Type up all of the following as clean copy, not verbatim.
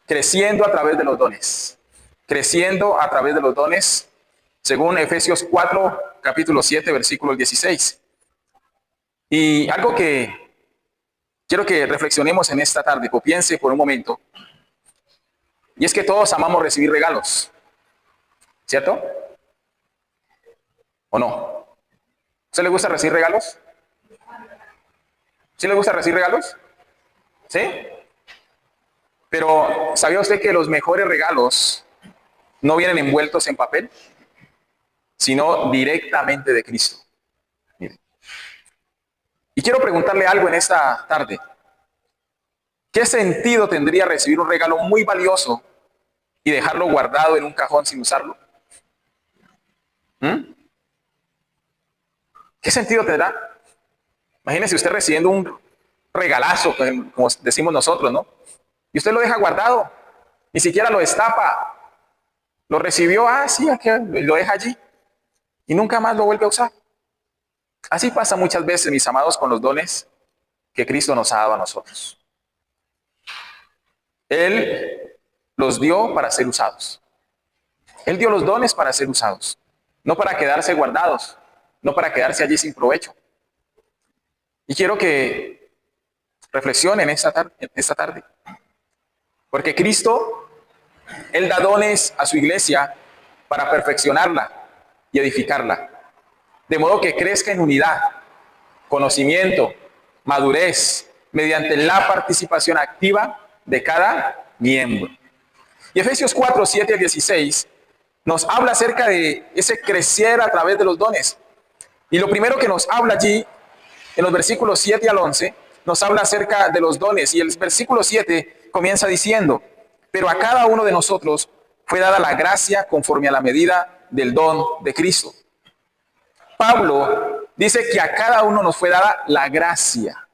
creciendo a través de los dones. Creciendo a través de los dones, según Efesios 4, capítulo 7, versículo 16. Y algo que quiero que reflexionemos en esta tarde, o piense por un momento, y es que todos amamos recibir regalos, ¿cierto? ¿O no? ¿A usted le gusta recibir regalos? ¿Sí le gusta recibir regalos? ¿Sí? Pero ¿sabía usted que los mejores regalos no vienen envueltos en papel, sino directamente de Cristo? Mire. Y quiero preguntarle algo en esta tarde. ¿Qué sentido tendría recibir un regalo muy valioso y dejarlo guardado en un cajón sin usarlo? ¿Qué sentido tendrá? Imagínese usted recibiendo un regalazo, como decimos nosotros, ¿no? Y usted lo deja guardado, ni siquiera lo destapa. Lo recibió, sí, aquí, lo deja allí y nunca más lo vuelve a usar. Así pasa muchas veces, mis amados, con los dones que Cristo nos ha dado a nosotros. Él los dio para ser usados. Él dio los dones para ser usados, no para quedarse guardados, no para quedarse allí sin provecho. Y quiero que reflexionen esta tarde, porque Cristo, Él da dones a su iglesia para perfeccionarla y edificarla, de modo que crezca en unidad, conocimiento, madurez, mediante la participación activa de cada miembro. Y Efesios 4, 7 al 16 nos habla acerca de ese crecer a través de los dones. Y lo primero que nos habla allí, en los versículos 7 al 11, nos habla acerca de los dones. Y el versículo 7 comienza diciendo: pero a cada uno de nosotros fue dada la gracia conforme a la medida del don de Cristo. Pablo dice que a cada uno nos fue dada la gracia,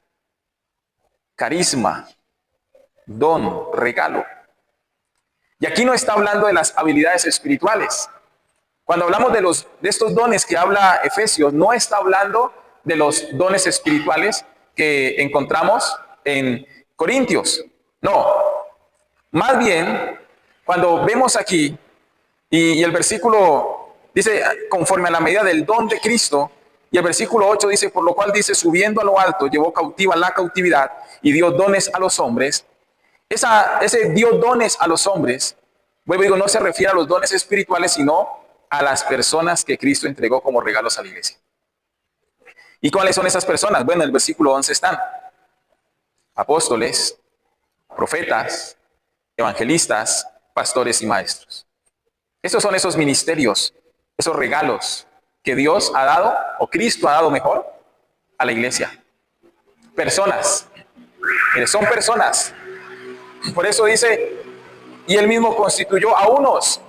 carisma, don, regalo. Y aquí no está hablando de las habilidades espirituales. Cuando hablamos de estos dones que habla Efesios, no está hablando de los dones espirituales que encontramos en Corintios. No, más bien, cuando vemos aquí, y el versículo dice, conforme a la medida del don de Cristo, y el versículo 8 dice, por lo cual dice, subiendo a lo alto, llevó cautiva la cautividad y dio dones a los hombres. Ese dio dones a los hombres, vuelvo y digo, no se refiere a los dones espirituales, sino a las personas que Cristo entregó como regalos a la iglesia. ¿Y cuáles son esas personas? Bueno, en el versículo 11 están apóstoles, profetas, evangelistas, pastores y maestros. Estos son esos ministerios, esos regalos que Dios ha dado, o Cristo ha dado mejor, a la iglesia. Personas. Son personas. Por eso dice, y él mismo constituyó a unos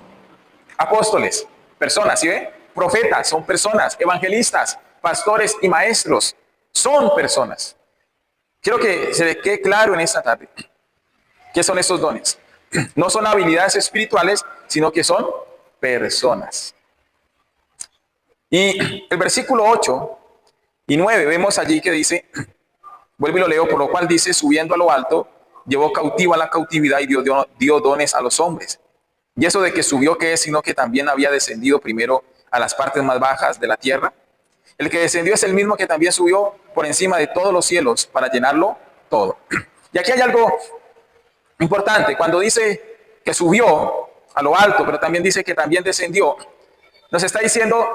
apóstoles, personas, ¿sí ve? Profetas, son personas, evangelistas, pastores y maestros, son personas. Quiero que se le quede claro en esta tarde, ¿qué son estos dones? No son habilidades espirituales, sino que son personas. Y el versículo 8 y 9 vemos allí que dice, vuelvo y lo leo, por lo cual dice, subiendo a lo alto, llevó cautiva la cautividad y dio dones a los hombres. Y eso de que subió, ¿qué es? Sino que también había descendido primero a las partes más bajas de la tierra. El que descendió es el mismo que también subió por encima de todos los cielos para llenarlo todo. Y aquí hay algo importante. Cuando dice que subió a lo alto, pero también dice que también descendió, nos está diciendo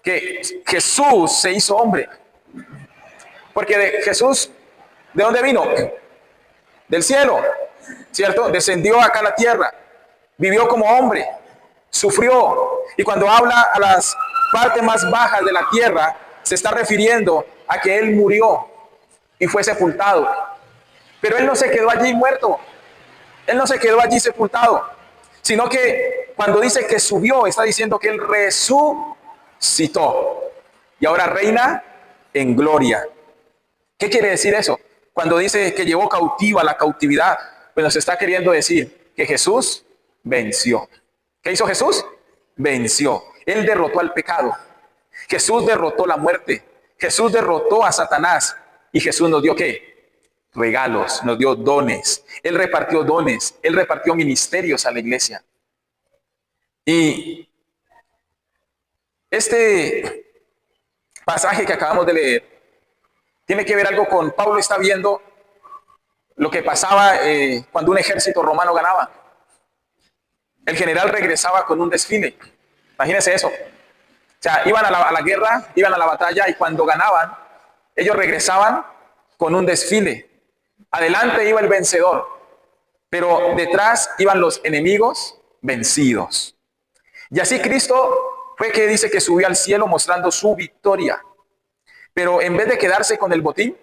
que Jesús se hizo hombre. Porque Jesús, ¿de dónde vino? Del cielo, ¿cierto? Descendió acá a la tierra, vivió como hombre, sufrió. Y cuando habla a las partes más bajas de la tierra, se está refiriendo a que Él murió y fue sepultado. Pero Él no se quedó allí muerto, Él no se quedó allí sepultado, sino que cuando dice que subió, está diciendo que Él resucitó y ahora reina en gloria. ¿Qué quiere decir eso? Cuando dice que llevó cautiva la cautividad, pues nos está queriendo decir que Jesús venció. ¿Qué hizo Jesús? Venció. Él derrotó al pecado. Jesús derrotó la muerte. Jesús derrotó a Satanás. Y Jesús nos dio ¿qué? regalos, nos dio dones. Él repartió dones, Él repartió ministerios a la iglesia. Y este pasaje que acabamos de leer tiene que ver algo con Pablo está viendo lo que pasaba cuando un ejército romano ganaba. El general regresaba con un desfile. Imagínense eso. O sea, iban a la guerra, iban a la batalla y cuando ganaban, ellos regresaban con un desfile. Adelante iba el vencedor, pero detrás iban los enemigos vencidos. Y así Cristo fue que dice que subió al cielo mostrando su victoria. Pero en vez de quedarse con el botín,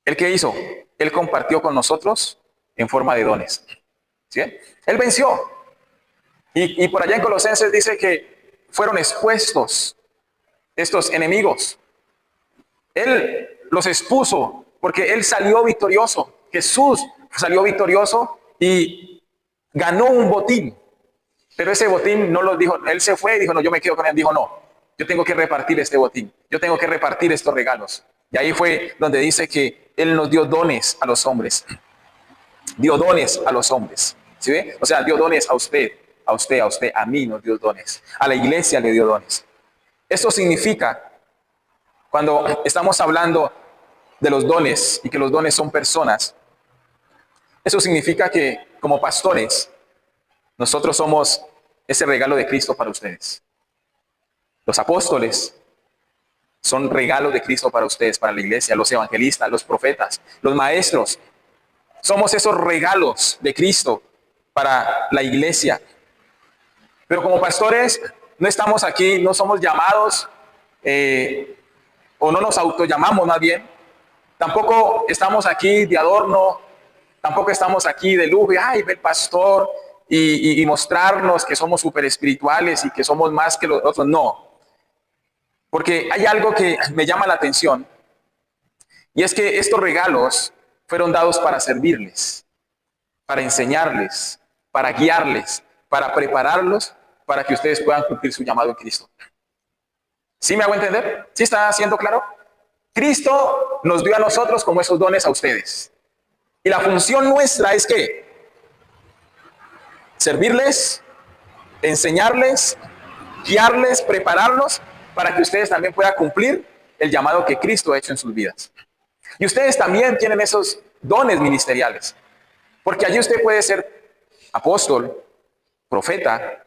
¿el qué hizo? Él compartió con nosotros en forma de dones. ¿Sí? Él venció. Y por allá en Colosenses dice que fueron expuestos estos enemigos. Él los expuso porque Él salió victorioso. Jesús salió victorioso y ganó un botín. Pero ese botín no lo dijo, Él se fue y dijo, no, yo me quedo con Él. Dijo, no, yo tengo que repartir este botín. Yo tengo que repartir estos regalos. Y ahí fue donde dice que Él nos dio dones a los hombres. Dio dones a los hombres. ¿Sí ve? O sea, dio dones a usted, a usted, a usted, a mí nos dio dones. A la iglesia le dio dones. Esto significa, cuando estamos hablando de los dones y que los dones son personas, eso significa que como pastores, nosotros somos ese regalo de Cristo para ustedes. Los apóstoles son regalos de Cristo para ustedes, para la iglesia, los evangelistas, los profetas, los maestros. Somos esos regalos de Cristo para la iglesia. Pero como pastores no estamos aquí, no somos llamados o no nos autollamamos más bien. Tampoco estamos aquí de adorno, tampoco estamos aquí de lujo, ay, ve el pastor y mostrarnos que somos súper espirituales y que somos más que los otros. No, porque hay algo que me llama la atención y es que estos regalos fueron dados para servirles, para enseñarles, para guiarles, para prepararlos para que ustedes puedan cumplir su llamado en Cristo. ¿Sí me hago entender? ¿Sí está siendo claro? Cristo nos dio a nosotros como esos dones a ustedes. Y la función nuestra es que servirles, enseñarles, guiarles, prepararlos para que ustedes también puedan cumplir el llamado que Cristo ha hecho en sus vidas. Y ustedes también tienen esos dones ministeriales, porque allí usted puede ser apóstol, profeta,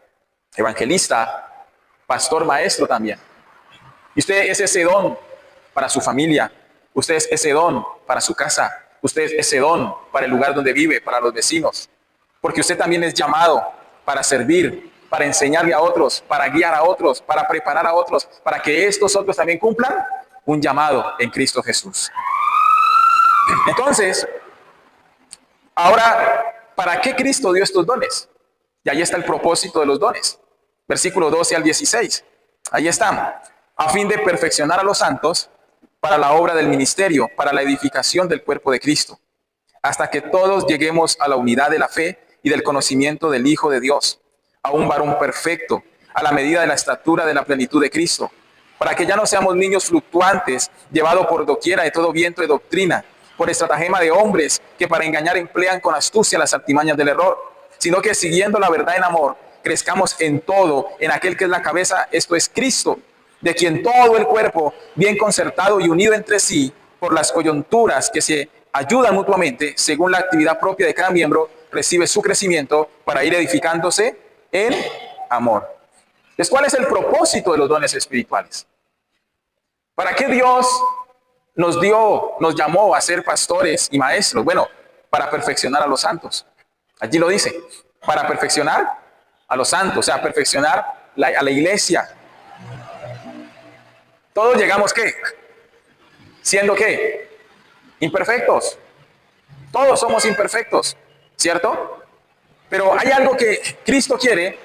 evangelista, pastor, maestro también. Y usted es ese don para su familia, usted es ese don para su casa, usted es ese don para el lugar donde vive, para los vecinos, porque usted también es llamado para servir, para enseñarle a otros, para guiar a otros, para preparar a otros, para que estos otros también cumplan un llamado en Cristo Jesús. Entonces, ahora, ¿para qué Cristo dio estos dones? Y ahí está el propósito de los dones. Versículo 12 al 16. Ahí está. A fin de perfeccionar a los santos para la obra del ministerio, para la edificación del cuerpo de Cristo, hasta que todos lleguemos a la unidad de la fe y del conocimiento del Hijo de Dios, a un varón perfecto, a la medida de la estatura de la plenitud de Cristo, para que ya no seamos niños fluctuantes, llevados por doquiera de todo viento de doctrina, por estratagema de hombres que para engañar emplean con astucia las artimañas del error, sino que siguiendo la verdad en amor, crezcamos en todo, en aquel que es la cabeza, esto es Cristo, de quien todo el cuerpo, bien concertado y unido entre sí, por las coyunturas que se ayudan mutuamente, según la actividad propia de cada miembro, recibe su crecimiento para ir edificándose en amor. Entonces, ¿cuál es el propósito de los dones espirituales? ¿Para qué Dios nos llamó a ser pastores y maestros? Bueno, para perfeccionar a los santos. Allí lo dice, para perfeccionar a los santos, o sea, perfeccionar a la iglesia. Todos llegamos, ¿qué? Siendo, ¿qué? Imperfectos. Todos somos imperfectos, ¿cierto? Pero hay algo que Cristo quiere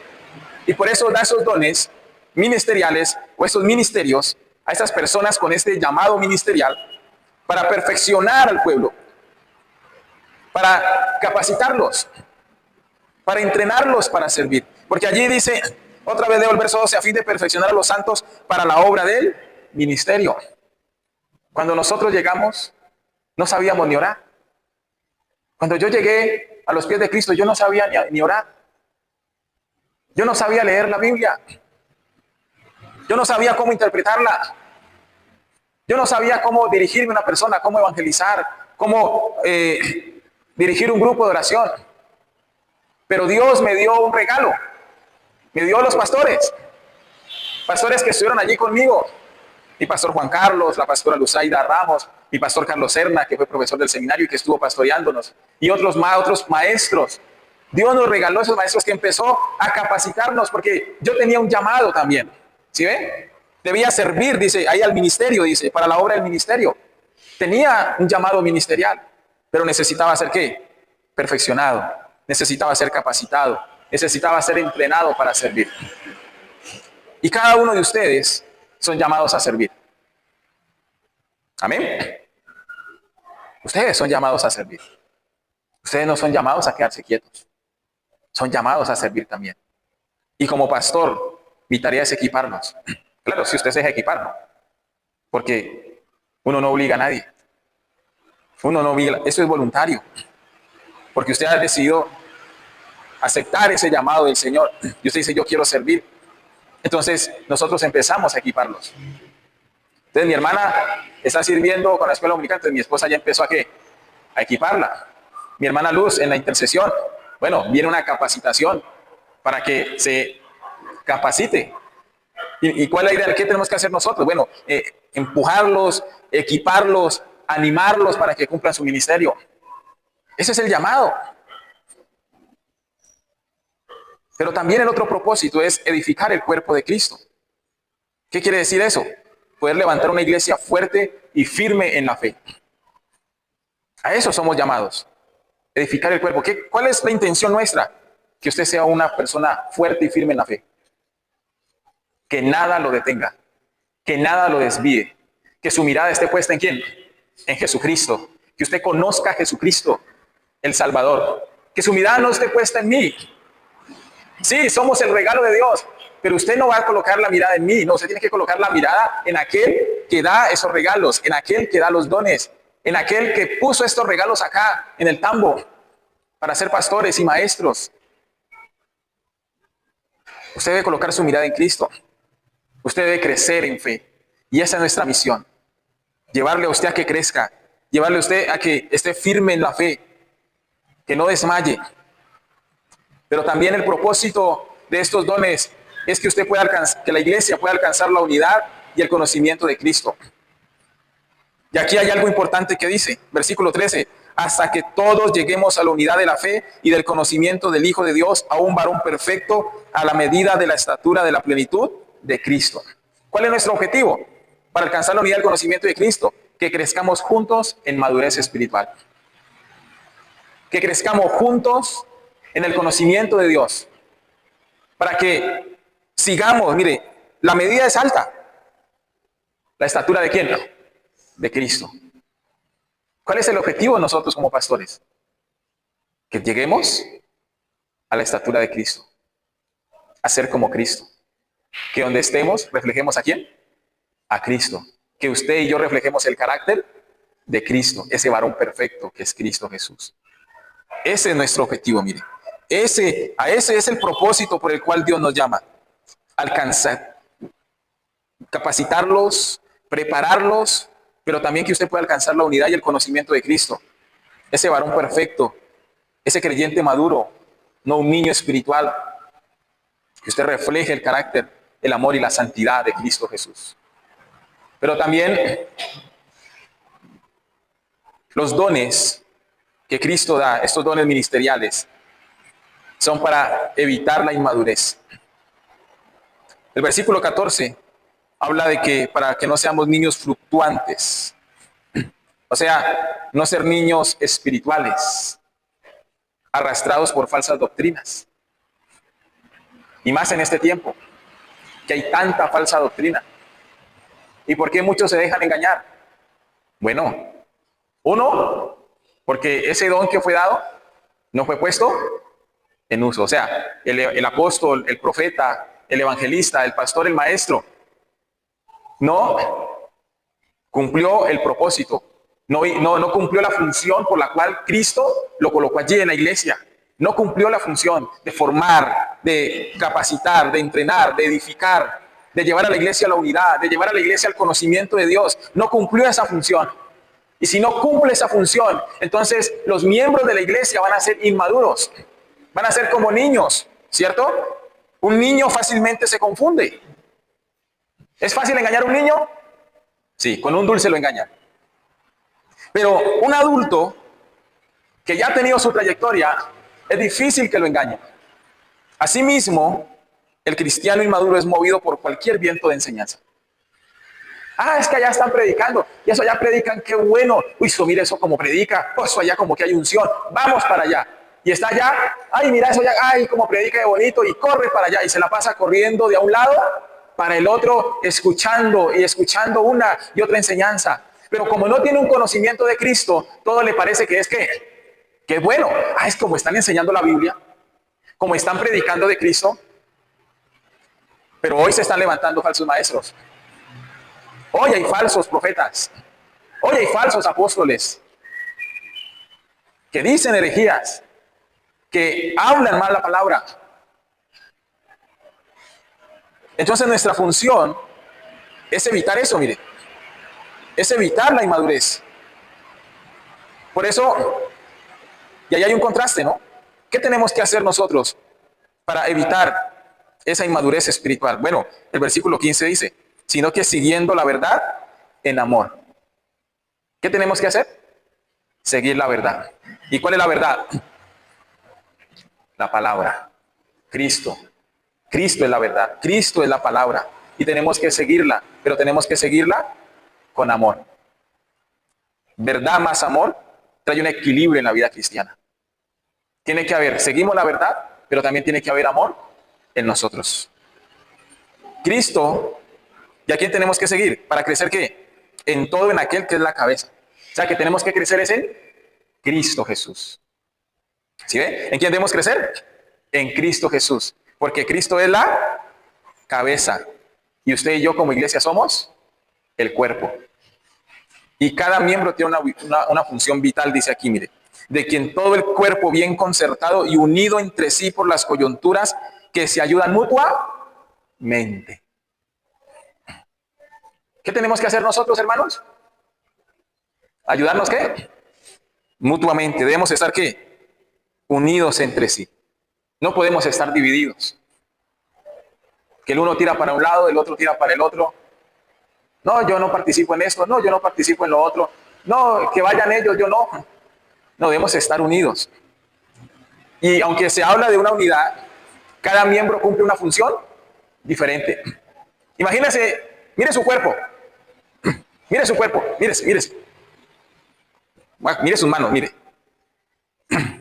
y por eso da esos dones ministeriales o esos ministerios a estas personas con este llamado ministerial para perfeccionar al pueblo, para capacitarlos, para entrenarlos para servir. Porque allí dice, otra vez leo el verso 12, a fin de perfeccionar a los santos para la obra del ministerio. Cuando nosotros llegamos No sabíamos ni orar. Cuando yo llegué a los pies de Cristo, yo no sabía ni orar. Yo no sabía leer la Biblia. Yo no sabía cómo interpretarla. Yo no sabía cómo dirigirme a una persona, cómo evangelizar, cómo dirigir un grupo de oración. Pero Dios me dio un regalo. Me dio a los pastores. Pastores que estuvieron allí conmigo. Mi pastor Juan Carlos, la pastora Luzaida Ramos, mi pastor Carlos Serna, que fue profesor del seminario y que estuvo pastoreándonos, y otros maestros. Dios nos regaló esos maestros que empezó a capacitarnos, porque yo tenía un llamado también. ¿Sí ven? Debía servir, dice, ahí al ministerio, dice, para la obra del ministerio. Tenía un llamado ministerial, pero necesitaba ser ¿qué? Perfeccionado, necesitaba ser capacitado, necesitaba ser entrenado para servir. Y cada uno de ustedes son llamados a servir. Amén. Ustedes son llamados a servir. Ustedes no son llamados a quedarse quietos. Son llamados a servir también. Y como pastor, mi tarea es equiparnos. Claro, si usted se deja equipar, ¿no? Porque uno no obliga a nadie. Uno no obliga, eso es voluntario. Porque usted ha decidido aceptar ese llamado del Señor. Y usted dice, yo quiero servir. Entonces, nosotros empezamos a equiparlos. Entonces, mi hermana está sirviendo con la escuela dominical, entonces mi esposa ya empezó a equiparla. Mi hermana Luz en la intercesión. Bueno, viene una capacitación para que se capacite. ¿Y cuál es la idea? ¿Qué tenemos que hacer nosotros? Bueno, empujarlos, equiparlos, animarlos para que cumplan su ministerio. Ese es el llamado. Pero también el otro propósito es edificar el cuerpo de Cristo. ¿Qué quiere decir eso? Poder levantar una iglesia fuerte y firme en la fe. A eso somos llamados. Edificar el cuerpo. ¿Cuál es la intención nuestra? Que usted sea una persona fuerte y firme en la fe. Que nada lo detenga. Que nada lo desvíe. Que su mirada esté puesta ¿en quién? En Jesucristo. Que usted conozca a Jesucristo, el Salvador. Que su mirada no esté puesta en mí. Sí, somos el regalo de Dios, pero usted no va a colocar la mirada en mí, no, usted tiene que colocar la mirada en aquel que da esos regalos, en aquel que da los dones, en aquel que puso estos regalos acá en el tambo para ser pastores y maestros. Usted debe colocar su mirada en Cristo, usted debe crecer en fe, y esa es nuestra misión, llevarle a usted a que crezca, llevarle a usted a que esté firme en la fe, que no desmaye. Pero también el propósito de estos dones es que usted pueda alcanzar, que la iglesia pueda alcanzar la unidad y el conocimiento de Cristo. Y aquí hay algo importante que dice, versículo 13, hasta que todos lleguemos a la unidad de la fe y del conocimiento del Hijo de Dios, a un varón perfecto, a la medida de la estatura de la plenitud de Cristo. ¿Cuál es nuestro objetivo? Para alcanzar la unidad del conocimiento de Cristo, que crezcamos juntos en madurez espiritual. Que crezcamos juntos en el conocimiento de Dios, para que sigamos, mire, la medida es alta. ¿La estatura de quién? De Cristo. ¿Cuál es el objetivo de nosotros como pastores? Que lleguemos a la estatura de Cristo, a ser como Cristo. Que donde estemos, reflejemos ¿a quién? A Cristo. Que usted y yo reflejemos el carácter de Cristo, ese varón perfecto que es Cristo Jesús. Ese es nuestro objetivo, mire. Ese es el propósito por el cual Dios nos llama. Alcanzar, capacitarlos, prepararlos, pero también que usted pueda alcanzar la unidad y el conocimiento de Cristo. Ese varón perfecto, ese creyente maduro, no un niño espiritual. Que usted refleje el carácter, el amor y la santidad de Cristo Jesús. Pero también los dones que Cristo da, estos dones ministeriales, son para evitar la inmadurez. El versículo 14 habla de que para que no seamos niños fluctuantes, o sea, no ser niños espirituales, arrastrados por falsas doctrinas. Y más en este tiempo, que hay tanta falsa doctrina. ¿Y por qué muchos se dejan engañar? Bueno, uno, porque ese don que fue dado no fue puesto en uso. O sea, el apóstol, el profeta, el evangelista, el pastor, el maestro, no cumplió el propósito No cumplió la función por la cual Cristo lo colocó allí en la iglesia. No cumplió la función de formar, de capacitar, de entrenar, de edificar, de llevar a la iglesia a la unidad, de llevar a la iglesia al conocimiento de Dios. No cumplió esa función. Y si no cumple esa función, entonces los miembros de la iglesia van a ser inmaduros. Van a ser como niños, ¿cierto? Un niño fácilmente se confunde. ¿Es fácil engañar a un niño? Sí, con un dulce lo engaña. Pero un adulto que ya ha tenido su trayectoria, es difícil que lo engañe. Asimismo, el cristiano inmaduro es movido por cualquier viento de enseñanza. Ah, es que allá están predicando, y eso allá predican, qué bueno. Uy, eso, mira eso como predica, oh, eso allá como que hay unción, vamos para allá. Y está allá, ay, mira eso allá, ay, como predica de bonito, y corre para allá, y se la pasa corriendo de un lado para el otro, escuchando y escuchando una y otra enseñanza. Pero como no tiene un conocimiento de Cristo, todo le parece que es bueno. Ah, es como están enseñando la Biblia, como están predicando de Cristo. Pero hoy se están levantando falsos maestros. Hoy hay falsos profetas. Hoy hay falsos apóstoles que dicen herejías, que hablan mal la palabra. Entonces nuestra función es evitar eso, mire. Es evitar la inmadurez. Por eso, y ahí hay un contraste, ¿no? ¿Qué tenemos que hacer nosotros para evitar esa inmadurez espiritual? Bueno, el versículo 15 dice, sino que siguiendo la verdad en amor. ¿Qué tenemos que hacer? Seguir la verdad. ¿Y cuál es la verdad? La palabra. Cristo. Cristo es la verdad. Cristo es la palabra. Y tenemos que seguirla, pero tenemos que seguirla con amor. Verdad más amor trae un equilibrio en la vida cristiana. Tiene que haber, seguimos la verdad, pero también tiene que haber amor en nosotros. Cristo, ¿y a quién tenemos que seguir? ¿Para crecer qué? En todo, en aquel que es la cabeza. O sea, que tenemos que crecer es en Cristo Jesús. ¿Sí ve? ¿En quién debemos crecer? En Cristo Jesús. Porque Cristo es la cabeza. Y usted y yo como iglesia somos el cuerpo. Y cada miembro tiene una función vital, dice aquí, mire. De quien todo el cuerpo bien concertado y unido entre sí por las coyunturas que se ayudan mutuamente. ¿Qué tenemos que hacer nosotros, hermanos? ¿Ayudarnos qué? Mutuamente. Debemos estar ¿qué? Unidos entre sí. No podemos estar divididos. Que el uno tira para un lado, el otro tira para el otro. No, yo no participo en esto. No, yo no participo en lo otro. No, que vayan ellos, yo no. No, debemos estar unidos. Y aunque se habla de una unidad, cada miembro cumple una función diferente. Imagínese, mire su cuerpo. Mire su cuerpo, mírese, mírese. Mire sus manos, mire.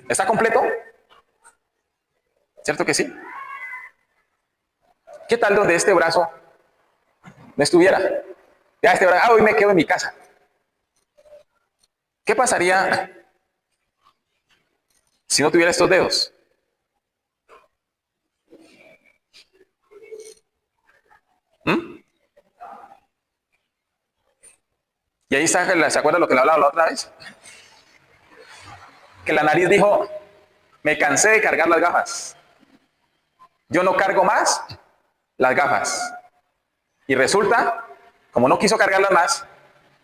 ¿Está completo? ¿Cierto que sí? ¿Qué tal donde este brazo no estuviera? Ya este brazo, hoy me quedo en mi casa. ¿Qué pasaría si no tuviera estos dedos? Y ahí está, ¿se acuerdan lo que le hablaba la otra vez? Que la nariz dijo, me cansé de cargar las gafas. Yo no cargo más las gafas. Y resulta, como no quiso cargarlas más,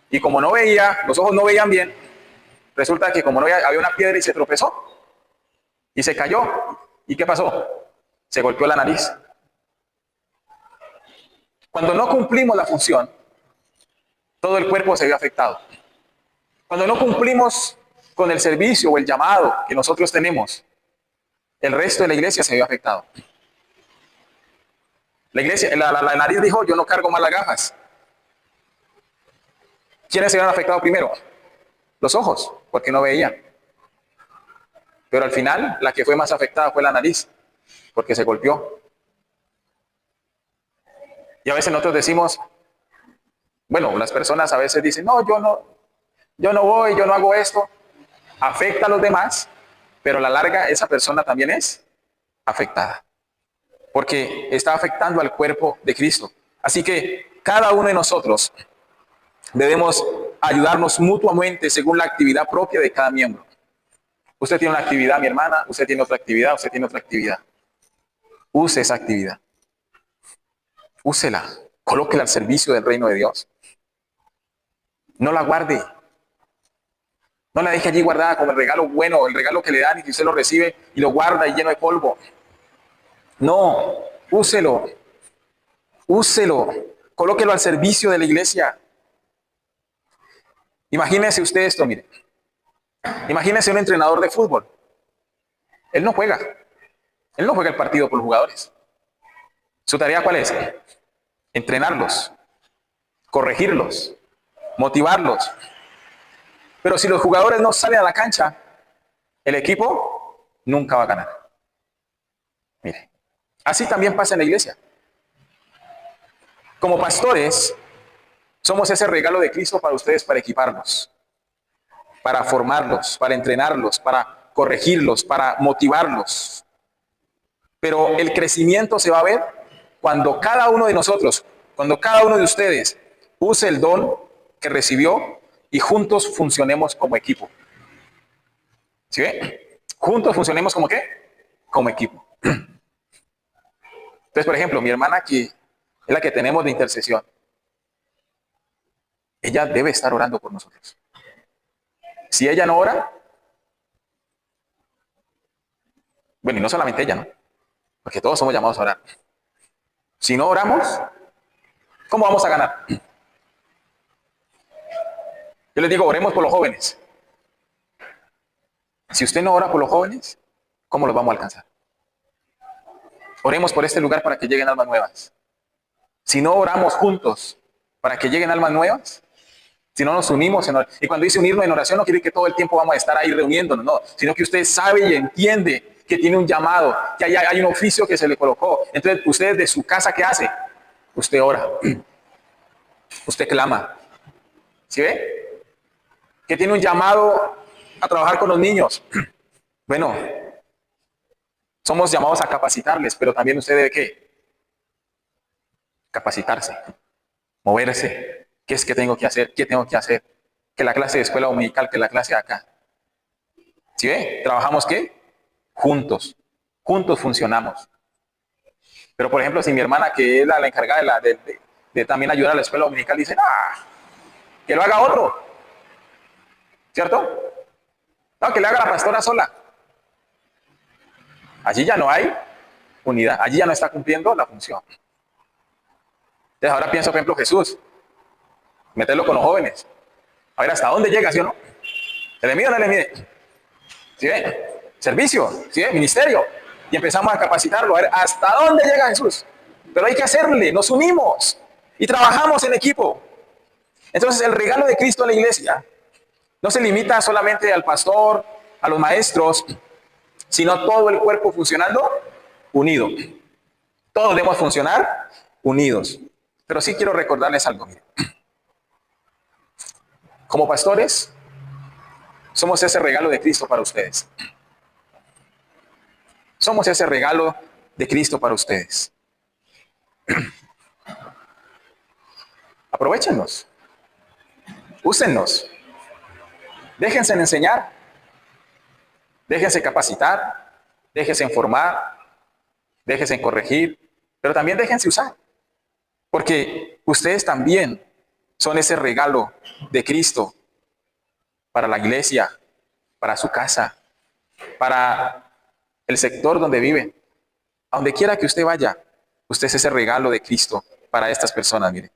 y como no veía, los ojos no veían bien, resulta que como no había una piedra y se tropezó, y se cayó. ¿Y qué pasó? Se golpeó la nariz. Cuando no cumplimos la función, todo el cuerpo se ve afectado. Cuando no cumplimos con el servicio o el llamado que nosotros tenemos, el resto de la iglesia se ve afectado. La iglesia, la nariz dijo, yo no cargo más las gafas. ¿Quiénes se habían afectado primero? Los ojos, porque no veían. Pero al final, la que fue más afectada fue la nariz, porque se golpeó. Y a veces nosotros decimos, bueno, las personas a veces dicen, no, yo no voy, yo no hago esto. Afecta a los demás, pero a la larga esa persona también es afectada. Porque está afectando al cuerpo de Cristo. Así que cada uno de nosotros debemos ayudarnos mutuamente según la actividad propia de cada miembro. Usted tiene una actividad, mi hermana, usted tiene otra actividad, usted tiene otra actividad. Use esa actividad. Úsela. Colóquela al servicio del reino de Dios. No la guarde. No la deje allí guardada como el regalo bueno, el regalo que le dan y que usted lo recibe y lo guarda y lleno de polvo. No, úselo. Úselo. Colóquelo al servicio de la iglesia. Imagínese usted esto, mire. Imagínese un entrenador de fútbol. Él no juega. Él no juega el partido por los jugadores. ¿Su tarea cuál es? Entrenarlos, corregirlos, motivarlos. Pero si los jugadores no salen a la cancha, el equipo nunca va a ganar. Mire, así también pasa en la iglesia. Como pastores, somos ese regalo de Cristo para ustedes, para equiparlos, para formarlos, para entrenarlos, para corregirlos, para motivarlos. Pero el crecimiento se va a ver cuando cada uno de nosotros, cuando cada uno de ustedes use el don que recibió y juntos funcionemos como equipo. ¿Sí ve? Juntos funcionemos como ¿qué? Como equipo. Entonces, por ejemplo, mi hermana aquí es la que tenemos de intercesión. Ella debe estar orando por nosotros. Si ella no ora, bueno, y no solamente ella, ¿no? Porque todos somos llamados a orar. Si no oramos, ¿cómo vamos a ganar? Yo les digo, oremos por los jóvenes. Si usted no ora por los jóvenes, ¿cómo los vamos a alcanzar? Oremos por este lugar para que lleguen almas nuevas. Si no oramos juntos para que lleguen almas nuevas, si no nos unimos en oración, y cuando dice unirnos en oración no quiere decir que todo el tiempo vamos a estar ahí reuniéndonos, no, sino que usted sabe y entiende que tiene un llamado, que hay un oficio que se le colocó. Entonces, usted de su casa, ¿qué hace? Usted ora, usted clama. ¿Sí ve? Que tiene un llamado a trabajar con los niños. Bueno, somos llamados a capacitarles, pero también usted debe ¿qué? Capacitarse, moverse. ¿Qué es que tengo que hacer? ¿Qué tengo que hacer? Que la clase de escuela dominical, que la clase de acá. ¿Sí ve? ¿Trabajamos qué? Juntos. Juntos funcionamos. Pero, por ejemplo, si mi hermana, que es la encargada de también ayudar a la escuela dominical, dice, que lo haga otro. ¿Cierto? No, que le haga la pastora sola. Allí ya no hay unidad. Allí ya no está cumpliendo la función. Entonces, ahora pienso, por ejemplo, Jesús. Meterlo con los jóvenes. A ver hasta dónde llega, ¿sí o no? ¿Se le mide o no le mide? ¿Sí ve? Servicio, ¿sí ve? Ministerio. Y empezamos a capacitarlo. A ver hasta dónde llega Jesús. Pero hay que hacerle, nos unimos y trabajamos en equipo. Entonces, el regalo de Cristo a la iglesia no se limita solamente al pastor, a los maestros, sino todo el cuerpo funcionando unido. Todos debemos funcionar unidos. Pero sí quiero recordarles algo. Miren. Como pastores, somos ese regalo de Cristo para ustedes. Somos ese regalo de Cristo para ustedes. Aprovechenlos. Úsenlos. Déjense enseñar. Déjense capacitar. Déjense formar. Déjense corregir. Pero también déjense usar. Porque ustedes también son ese regalo de Cristo para la iglesia, para su casa, para el sector donde viven. A donde quiera que usted vaya, usted es ese regalo de Cristo para estas personas. Mire,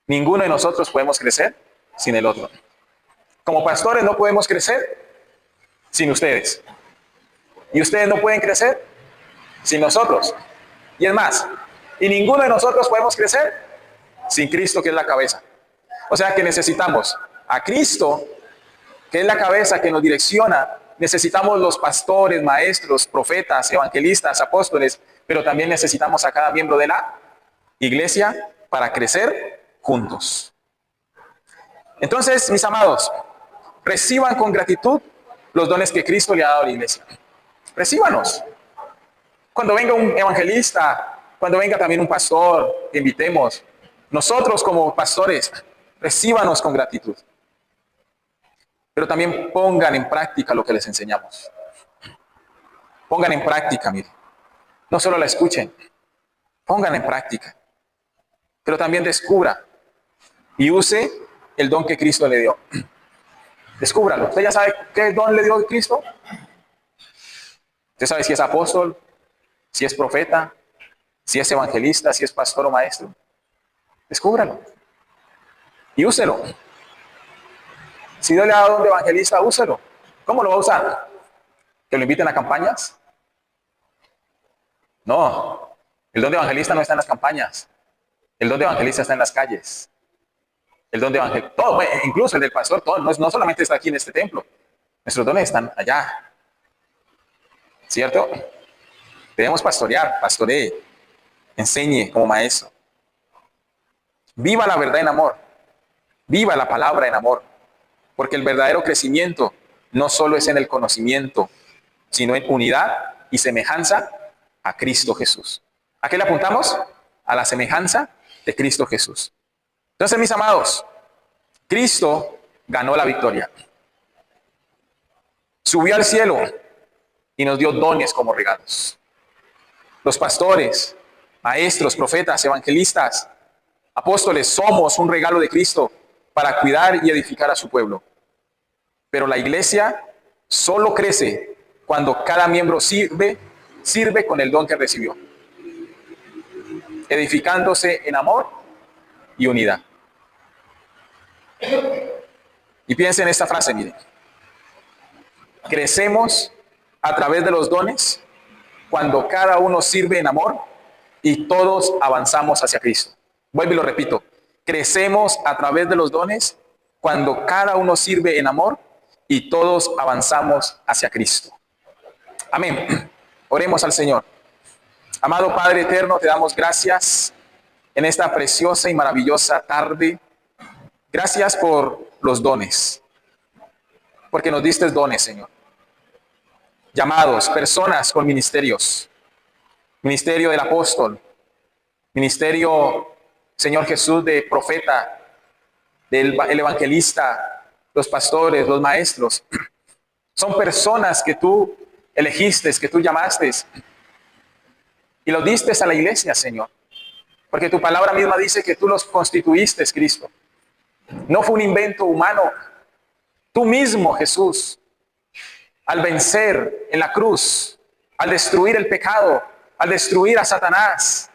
ninguno de nosotros podemos crecer sin el otro. Como pastores no podemos crecer sin ustedes. Y ustedes no pueden crecer sin nosotros. Y es más, y ninguno de nosotros podemos crecer sin Cristo, que es la cabeza. O sea que necesitamos a Cristo, que es la cabeza que nos direcciona. Necesitamos los pastores, maestros, profetas, evangelistas, apóstoles, pero también necesitamos a cada miembro de la iglesia para crecer juntos. Entonces, mis amados, reciban con gratitud los dones que Cristo le ha dado a la iglesia. Recíbanos. Cuando venga un evangelista, cuando venga también un pastor, que invitemos. Nosotros como pastores Recíbanos con gratitud. Pero también pongan en práctica lo que les enseñamos. Pongan en práctica, mire. No solo la escuchen, pongan en práctica. Pero también descubra y use el don que Cristo le dio. Descúbralo. ¿Usted ya sabe qué don le dio Cristo? Usted sabe si es apóstol, si es profeta, si es evangelista, si es pastor o maestro. Descúbralo y úselo. Si Dios le ha dado don de evangelista, úselo. ¿Cómo lo va a usar? ¿Que lo inviten a campañas? No, el don de evangelista no está en las campañas. El don de evangelista está en las calles. El don de evangelista, todo, incluso el del pastor, todo, no solamente está aquí en este templo. Nuestros dones están allá. ¿Cierto? Debemos pastorear, pastoree, enseñe como maestro. Viva la verdad en amor. Viva la palabra en amor. Porque el verdadero crecimiento no solo es en el conocimiento, sino en unidad y semejanza a Cristo Jesús. ¿A qué le apuntamos? A la semejanza de Cristo Jesús. Entonces, mis amados, Cristo ganó la victoria. Subió al cielo y nos dio dones como regalos. Los pastores, maestros, profetas, evangelistas, apóstoles, somos un regalo de Cristo para cuidar y edificar a su pueblo. Pero la iglesia solo crece cuando cada miembro sirve con el don que recibió, edificándose en amor y unidad. Y piensen en esta frase, miren. Crecemos a través de los dones cuando cada uno sirve en amor y todos avanzamos hacia Cristo. Vuelvo y lo repito. Crecemos a través de los dones cuando cada uno sirve en amor y todos avanzamos hacia Cristo. Amén. Oremos al Señor. Amado Padre eterno, te damos gracias en esta preciosa y maravillosa tarde. Gracias por los dones, porque nos diste dones, Señor. Llamados, personas con ministerios. Ministerio del apóstol, ministerio, Señor Jesús, de profeta, el evangelista, los pastores, los maestros. Son personas que tú elegiste, que tú llamaste y los diste a la iglesia, Señor. Porque tu palabra misma dice que tú los constituiste, Cristo. No fue un invento humano. Tú mismo, Jesús, al vencer en la cruz, al destruir el pecado, al destruir a Satanás,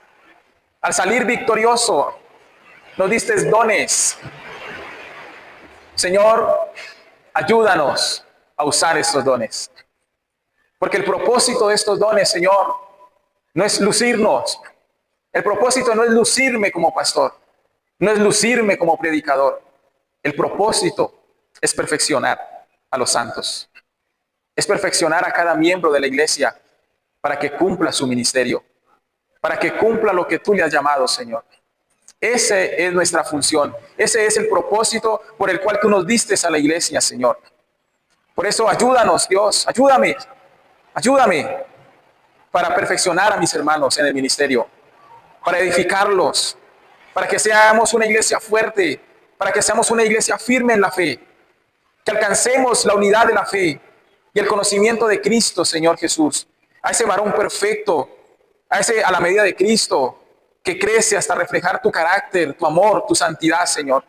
al salir victorioso, nos diste dones. Señor, ayúdanos a usar estos dones. Porque el propósito de estos dones, Señor, no es lucirnos. El propósito no es lucirme como pastor, no es lucirme como predicador. El propósito es perfeccionar a los santos. Es perfeccionar a cada miembro de la iglesia para que cumpla su ministerio, para que cumpla lo que tú le has llamado, Señor. Esa es nuestra función. Ese es el propósito por el cual tú nos diste a la iglesia, Señor. Por eso ayúdanos, Dios, ayúdame para perfeccionar a mis hermanos en el ministerio, para edificarlos, para que seamos una iglesia fuerte, para que seamos una iglesia firme en la fe, que alcancemos la unidad de la fe y el conocimiento de Cristo, Señor Jesús, a ese varón perfecto, a la medida de Cristo, que crece hasta reflejar tu carácter, tu amor, tu santidad, Señor.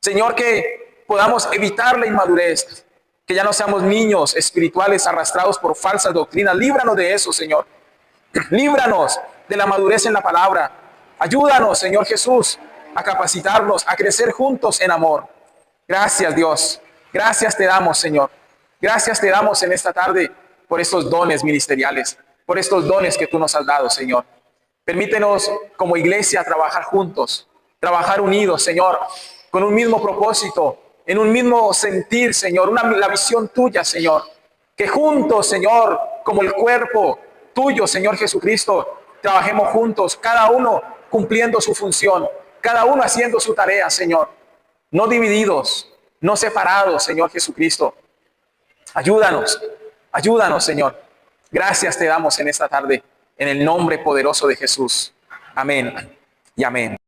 Señor, que podamos evitar la inmadurez, que ya no seamos niños espirituales arrastrados por falsas doctrinas. Líbranos de eso, Señor. Líbranos de la madurez en la palabra. Ayúdanos, Señor Jesús, a capacitarnos, a crecer juntos en amor. Gracias, Dios. Gracias te damos, Señor. Gracias te damos en esta tarde por estos dones ministeriales, por estos dones que tú nos has dado, Señor. Permítenos como iglesia trabajar juntos, trabajar unidos, Señor, con un mismo propósito, en un mismo sentir, Señor, la visión tuya, Señor. Que juntos, Señor, como el cuerpo tuyo, Señor Jesucristo, trabajemos juntos, cada uno cumpliendo su función, cada uno haciendo su tarea, Señor. No divididos, no separados, Señor Jesucristo. Ayúdanos, Señor. Gracias te damos en esta tarde, en el nombre poderoso de Jesús. Amén y amén.